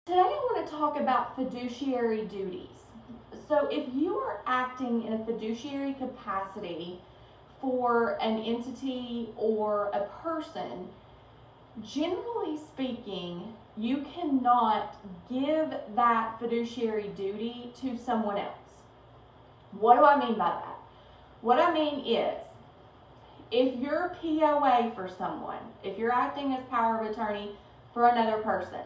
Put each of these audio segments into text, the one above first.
Today I want to talk about fiduciary duties. So if you are acting in a fiduciary capacity for an entity or a person, generally speaking, you cannot give that fiduciary duty to someone else. What do I mean by that? What I mean is, if you're POA for someone, if you're acting as power of attorney for another person,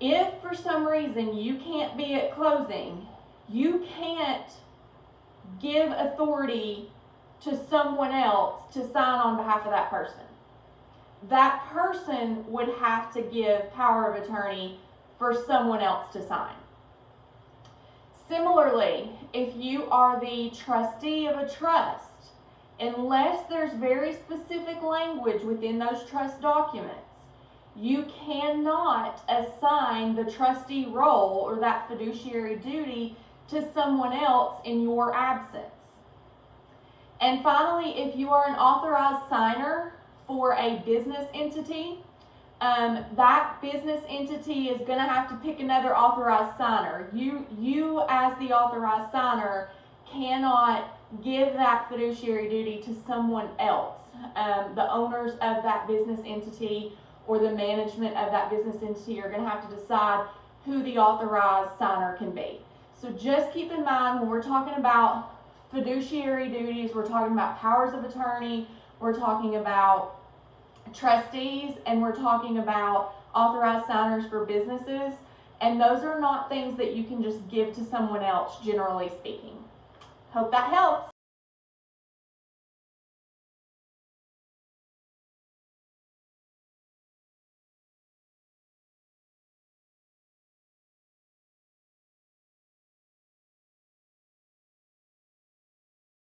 if for some reason you can't be at closing, you can't give authority to someone else to sign on behalf of that person. That person would have to give power of attorney for someone else to sign. Similarly, if you are the trustee of a trust, unless there's very specific language within those trust documents, you cannot assign the trustee role or that fiduciary duty to someone else in your absence. And finally, if you are an authorized signer for a business entity, that business entity is going to have to pick another authorized signer. You as the authorized signer cannot give that fiduciary duty to someone else. The owners of that business entity or the management of that business entity are going to have to decide who the authorized signer can be. So just keep in mind, when we're talking about fiduciary duties, we're talking about powers of attorney, we're talking about trustees, and we're talking about authorized signers for businesses, and those are not things that you can just give to someone else, generally speaking. Hope that helps.